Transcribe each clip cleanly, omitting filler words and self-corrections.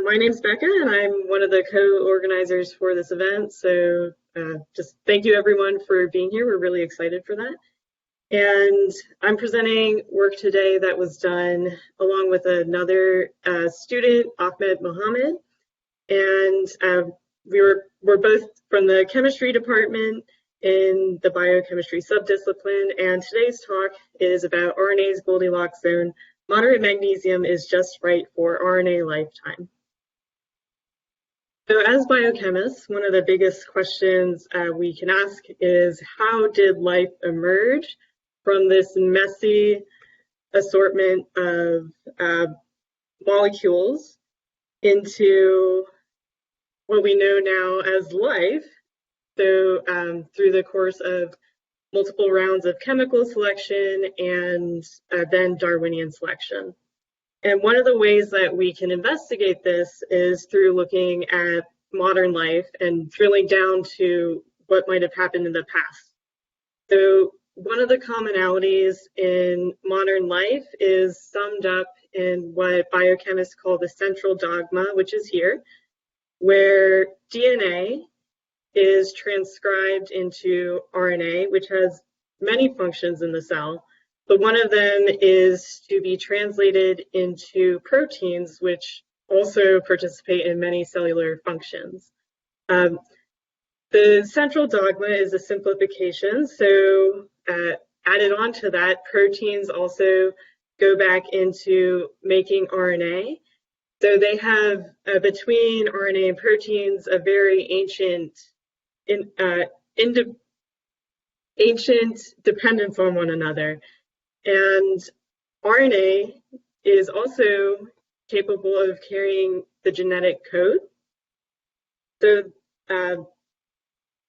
My name's Becca, and I'm one of the co-organizers for this event. So just thank you everyone for being here. We're really excited for that. And I'm presenting work today that was done along with another student, Ahmed Mohammed. And we're both from the chemistry department in the biochemistry subdiscipline. And today's talk is about RNA's Goldilocks zone. Moderate magnesium is just right for RNA lifetime. So as biochemists, one of the biggest questions we can ask is, how did life emerge from this messy assortment of molecules into what we know now as life? So through the course of multiple rounds of chemical selection and then Darwinian selection. And one of the ways that we can investigate this is through looking at modern life and drilling down to what might have happened in the past. So one of the commonalities in modern life is summed up in what biochemists call the central dogma, which is here, where DNA is transcribed into RNA, which has many functions in the cell. But one of them is to be translated into proteins, which also participate in many cellular functions. The central dogma is a simplification. So added on to that, proteins also go back into making RNA. So they have, between RNA and proteins, a very ancient dependence on one another. And RNA is also capable of carrying the genetic code. So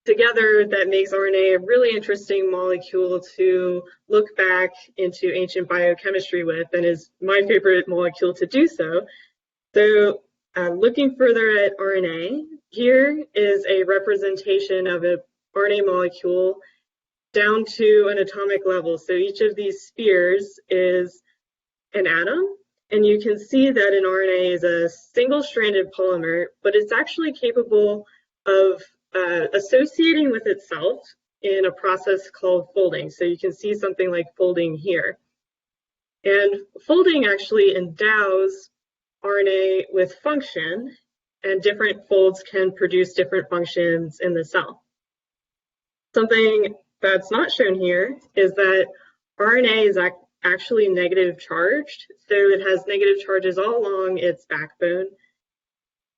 together, that makes RNA a really interesting molecule to look back into ancient biochemistry with, and is my favorite molecule to do so. So looking further at RNA, here is a representation of an RNA molecule down to an atomic level. So each of these spheres is an atom, and you can see that an RNA is a single-stranded polymer, but it's actually capable of associating with itself in a process called folding. So you can see something like folding here. And folding actually endows RNA with function, and different folds can produce different functions in the cell. Something that's not shown here is that RNA is actually negative charged. So it has negative charges all along its backbone.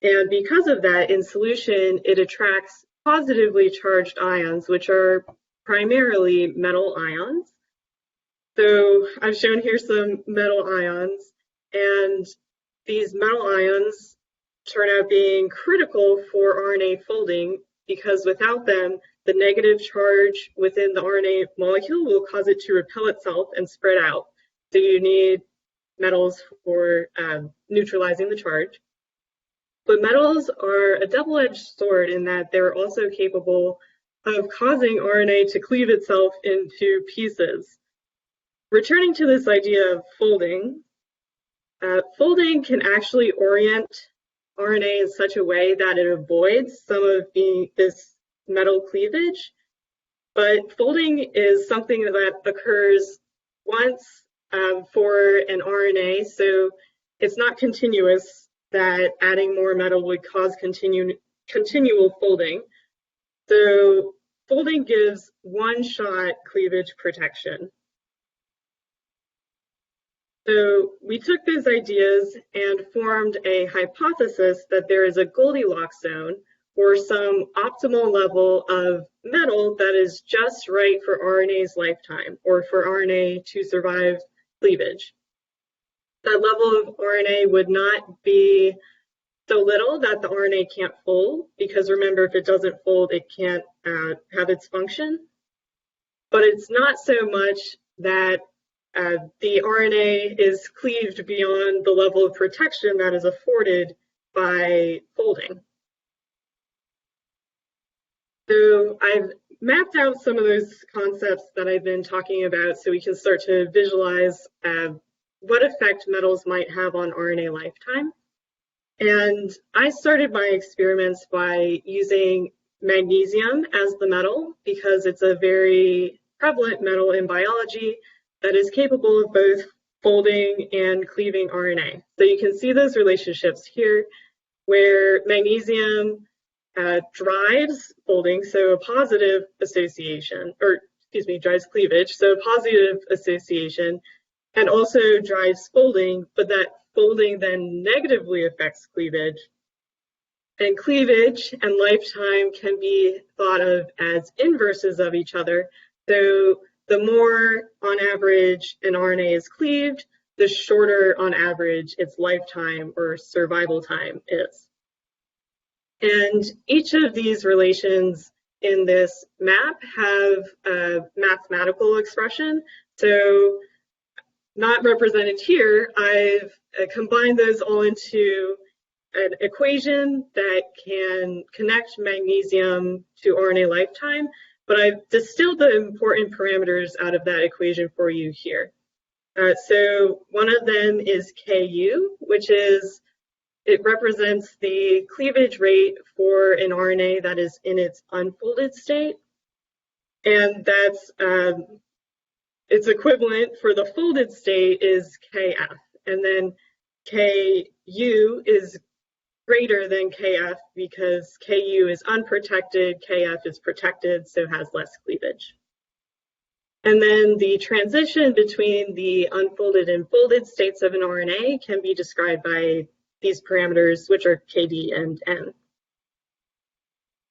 And because of that, in solution, it attracts positively charged ions, which are primarily metal ions. So I've shown here some metal ions, and these metal ions turn out being critical for RNA folding, because without them, the negative charge within the RNA molecule will cause it to repel itself and spread out. So you need metals for neutralizing the charge. But metals are a double-edged sword in that they're also capable of causing RNA to cleave itself into pieces. Returning to this idea of folding, folding can actually orient RNA in such a way that it avoids some of this metal cleavage, but folding is something that occurs once for an RNA, so it's not continuous that adding more metal would cause continual folding. So folding gives one-shot cleavage protection. So we took these ideas and formed a hypothesis that there is a Goldilocks zone, or some optimal level of metal that is just right for RNA's lifetime, or for RNA to survive cleavage. That level of RNA would not be so little that the RNA can't fold, because remember, if it doesn't fold, it can't have its function. But it's not so much that the RNA is cleaved beyond the level of protection that is afforded by folding. So I've mapped out some of those concepts that I've been talking about so we can start to visualize what effect metals might have on RNA lifetime. And I started my experiments by using magnesium as the metal because it's a very prevalent metal in biology that is capable of both folding and cleaving RNA. So you can see those relationships here where magnesium drives folding, so a positive association, or excuse me, drives cleavage, so a positive association, and also drives folding, but that folding then negatively affects cleavage. And cleavage and lifetime can be thought of as inverses of each other. So the more on average an RNA is cleaved, the shorter on average its lifetime or survival time is. And each of these relations in this map have a mathematical expression. So not represented here, I've combined those all into an equation that can connect magnesium to RNA lifetime, but I've distilled the important parameters out of that equation for you here. So one of them is Ku, which is, it represents the cleavage rate for an RNA that is in its unfolded state. And that's, its equivalent for the folded state is Kf. And then Ku is greater than Kf because Ku is unprotected, Kf is protected, so has less cleavage. And then the transition between the unfolded and folded states of an RNA can be described by these parameters, which are Kd and N.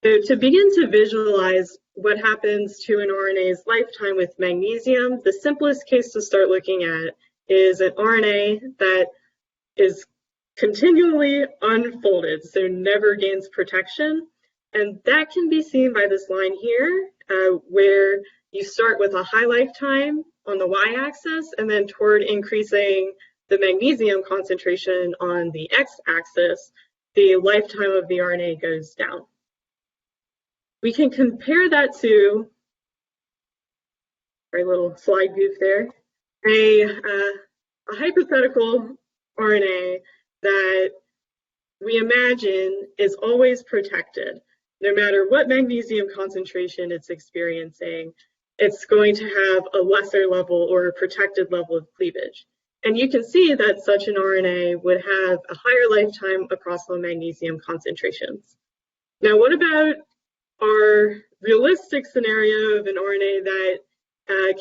So to begin to visualize what happens to an RNA's lifetime with magnesium, the simplest case to start looking at is an RNA that is continually unfolded, so never gains protection. And that can be seen by this line here, where you start with a high lifetime on the y-axis, and then toward increasing the magnesium concentration on the x-axis, the lifetime of the RNA goes down. We can compare that to, our little slide goof there, a hypothetical RNA that we imagine is always protected. No matter what magnesium concentration it's experiencing, it's going to have a lesser level or a protected level of cleavage. And you can see that such an RNA would have a higher lifetime across all magnesium concentrations. Now, what about our realistic scenario of an RNA that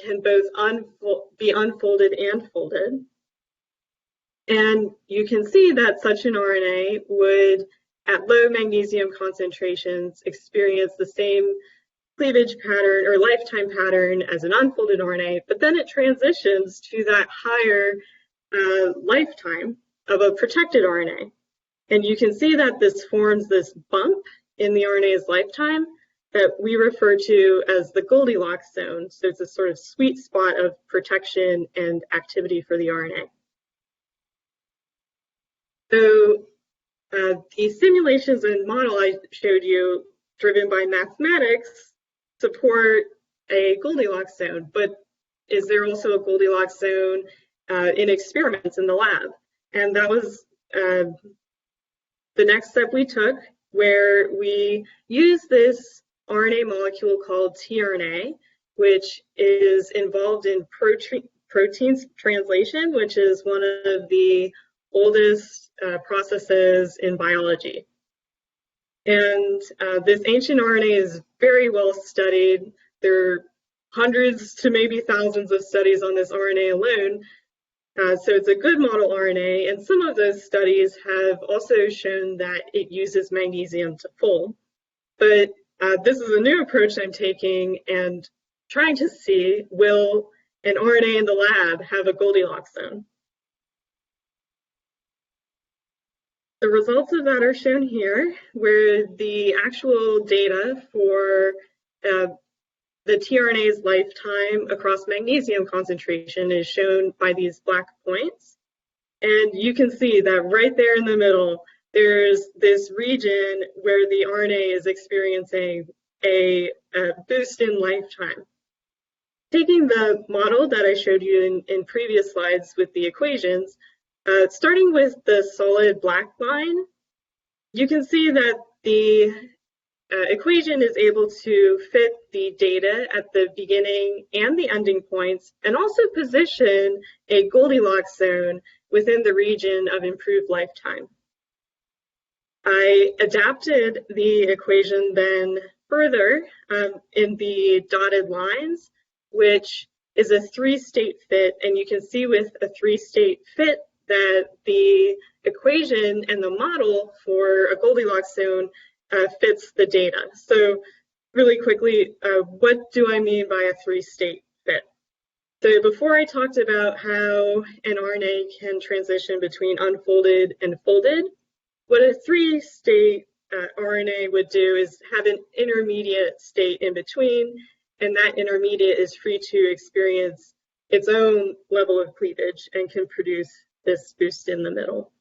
can both be unfolded and folded? And you can see that such an RNA would, at low magnesium concentrations, experience the same cleavage pattern or lifetime pattern as an unfolded RNA, but then it transitions to that higher lifetime of a protected RNA. And you can see that this forms this bump in the RNA's lifetime that we refer to as the Goldilocks zone. So it's a sort of sweet spot of protection and activity for the RNA. So the simulations and model I showed you, driven by mathematics, support a Goldilocks zone, but is there also a Goldilocks zone in experiments in the lab? And that was the next step we took, where we used this RNA molecule called tRNA, which is involved in protein translation, which is one of the oldest processes in biology. And this ancient RNA is very well studied. There are hundreds to maybe thousands of studies on this RNA alone. So it's a good model RNA, and some of those studies have also shown that it uses magnesium to fold. But this is a new approach I'm taking and trying to see, will an RNA in the lab have a Goldilocks zone? The results of that are shown here, where the actual data for the tRNA's lifetime across magnesium concentration is shown by these black points. And you can see that right there in the middle, there's this region where the RNA is experiencing a boost in lifetime. Taking the model that I showed you in previous slides with the equations, starting with the solid black line, you can see that the equation is able to fit the data at the beginning and the ending points, and also position a Goldilocks zone within the region of improved lifetime. I adapted the equation then further in the dotted lines, which is a three-state fit, and you can see with a three-state fit that the equation and the model for a Goldilocks zone fits the data. So really quickly, what do I mean by a three-state fit? So before I talked about how an RNA can transition between unfolded and folded, what a three-state RNA would do is have an intermediate state in between, and that intermediate is free to experience its own level of cleavage and can produce this boost in the middle.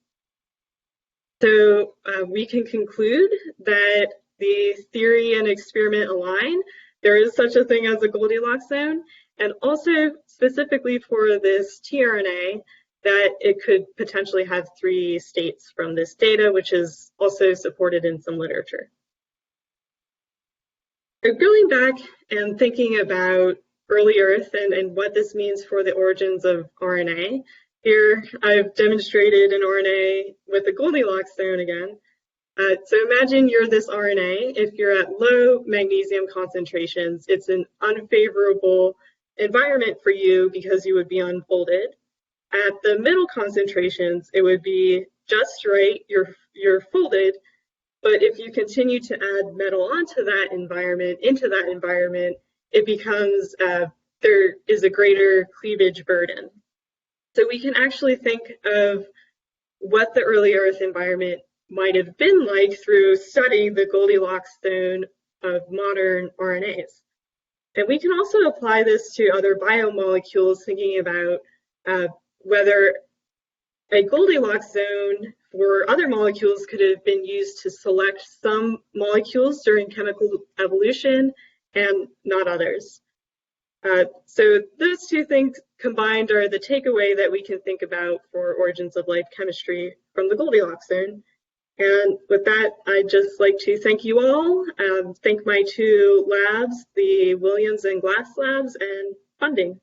So we can conclude that the theory and experiment align. There is such a thing as a Goldilocks zone, and also specifically for this tRNA, that it could potentially have three states from this data, which is also supported in some literature. So going back and thinking about early Earth and what this means for the origins of RNA, here I've demonstrated an RNA with a Goldilocks zone again. So imagine you're this RNA. If you're at low magnesium concentrations, it's an unfavorable environment for you because you would be unfolded. At the middle concentrations, it would be just right, you're folded, but if you continue to add metal onto that environment, it becomes, there is a greater cleavage burden. So we can actually think of what the early Earth environment might have been like through studying the Goldilocks zone of modern RNAs. And we can also apply this to other biomolecules, thinking about whether a Goldilocks zone for other molecules could have been used to select some molecules during chemical evolution and not others. So those two things combined are the takeaway that we can think about for origins of life chemistry from the Goldilocks zone. And with that, I'd just like to thank you all, thank my two labs, the Williams and Glass labs, and funding.